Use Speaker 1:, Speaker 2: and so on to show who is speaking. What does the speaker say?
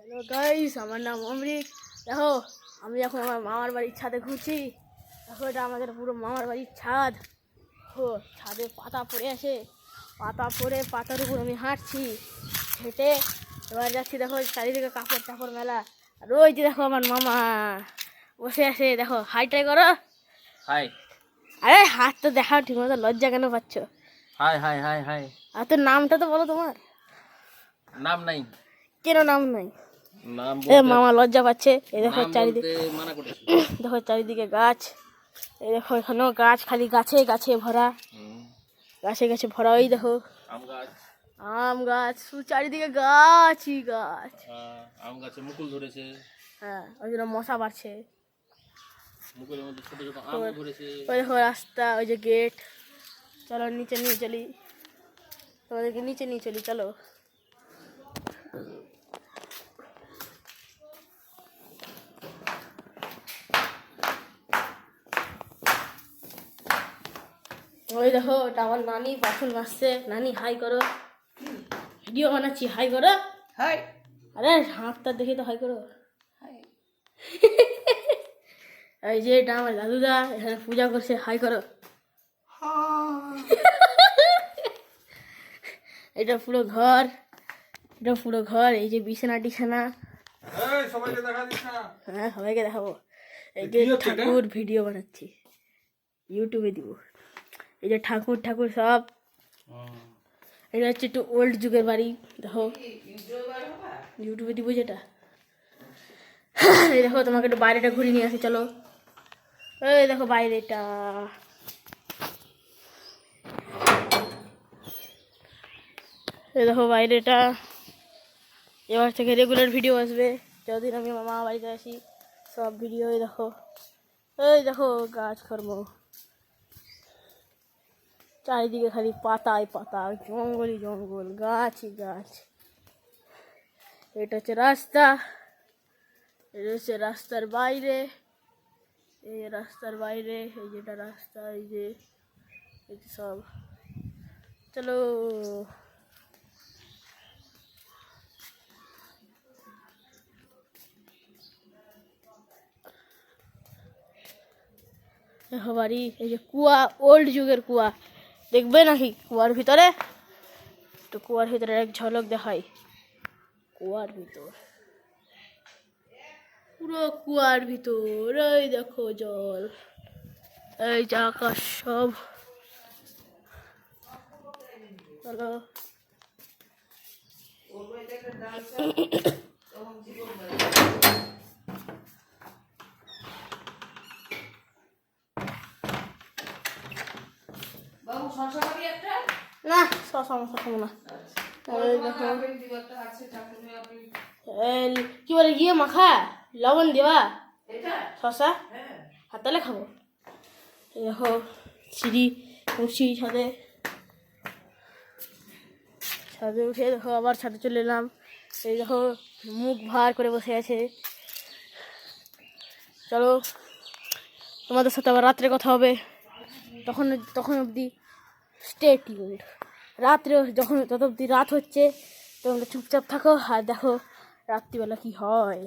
Speaker 1: Hello guys, আমার নাম অমৃত। দেখো, আমি এখন আমার মামার বাড়ির ছাদে ঘুরছি। দেখো, এটা আমাদের পুরো মামার বাড়ির ছাদ। ও, ছাদে পাতা পড়ে আছে, পাতা পড়ে পাতার উপর আমি হাঁটছি হেঁটে। এবার যাচ্ছি, দেখো চারিদিকে কাপড় টাপড় মেলা। আর ওই যে দেখো আমার মামা বসে আছে, দেখো হাইটাই করো।
Speaker 2: হাই।
Speaker 1: আরে হাত তো দেখাও ঠিক মতো, লজ্জা কেন পাচ্ছ?
Speaker 2: Hi hi hi hi.
Speaker 1: আর তোর নামটা তো বলো তোমার।
Speaker 2: নাম নাই।
Speaker 1: কেন নাম নাই?
Speaker 2: নাম
Speaker 1: এ
Speaker 2: বলতে
Speaker 1: মামা লজ্জা পাচ্ছে। এই দেখো
Speaker 2: নাম
Speaker 1: চারিদিকে,
Speaker 2: বলতে মানা করেছি।
Speaker 1: দেখো চারিদিকে গাছ। এই দেখো এখানেও গাছ, খালি গাছে গাছে ভরা, গাছে গাছে ভরা। ওই দেখো
Speaker 2: আম গাছ।
Speaker 1: আম গাছ, শুধু চারিদিকে গাছই গাছ।
Speaker 2: আম গাছে মুকুল ধরেছে।
Speaker 1: হ্যাঁ, ওই জন্য মশা বাড়ছে।
Speaker 2: মুকুলের মধ্যে ছোট ছোট আম ধরেছে।
Speaker 1: ওই দেখো রাস্তা, ওই যে গেট। চলো নিচে নিয়ে চলি, তোমাদেরকে নিচে নিয়ে চলি, চলো। ওই দেখো, ওটা আমার নানি বাসন মাজছে। নানি হাই করো, ভিডিও বানাচ্ছি, হাই করো।
Speaker 3: হাই
Speaker 1: আরে হাতটা দেখে তো হাই করো।
Speaker 3: হাই।
Speaker 1: এই যে এটা আমার দাদুদা, এখানে পূজা করছে, হাই করো। এটা পুরো ঘর, এটা পুরো ঘর। এই যে বিছানা টিছানা।
Speaker 2: সবাইকে দেখা দিস না।
Speaker 1: হ্যাঁ, সবাইকে দেখাবো। এই যে ঠাকুর ভিডিও বানাচ্ছি, ইউটিউবে দিব। এই যে ঠাকুর ঠাকুর সব। এটা হচ্ছে একটু ওল্ড যুগের বাড়ি, দেখো ইউটিউবে দিব যেটা। এই দেখো, তোমাকে একটু বাইরেটা ঘুরিয়ে নিয়ে আসি, চলো। এই দেখো বাইরেটা, এই দেখো বাইরেটা। এবার থেকে রেগুলার ভিডিও আসবে যতদিন আমি মামা বাড়িতে আসি, সব ভিডিও। এই দেখো, এই দেখো গাছ কর্ম, চারিদিকে খালি পাতায় পাতা, জঙ্গলই জঙ্গল, গাছই গাছ। এটা হচ্ছে রাস্তা, এটা হচ্ছে রাস্তার বাইরে। এই রাস্তার বাইরে, এই যেটা রাস্তা, এই যে সব। চলো। দেখো বাড়ি, এই যে কুয়া, ওল্ড যুগের কুয়া। দেখবে নাকি কুয়ার ভিতরে? তো কুয়ার ভিতরে এক ঝলক দেখাই। কুয়ার ভিতর, পুরো কুয়ার ভিতর। এই দেখো জল, এই যে আকাশ সব। চলো।
Speaker 3: বাবু শশা খাবি একটা?
Speaker 1: না, শশা মশা খাবো না। এই দেখো, এই কি বলে গিয়ে মাখা লবণ দেওয়া শশা, হাত তালে খাবো। এই দেখো সিঁড়ি উঠছি ছাদে, ছাদে উঠে দেখো আবার ছাদে চলে এলাম। এই দেখো মুখ ভার করে বসে আছে। চলো, তোমাদের সাথে আবার রাত্রে কথা হবে, তখন তখন অবধি স্টে টিউনড। রাত্রে যত অবধি রাত হচ্ছে তোমরা চুপচাপ থাকো আর দেখো রাত্রিবেলা কি হয়।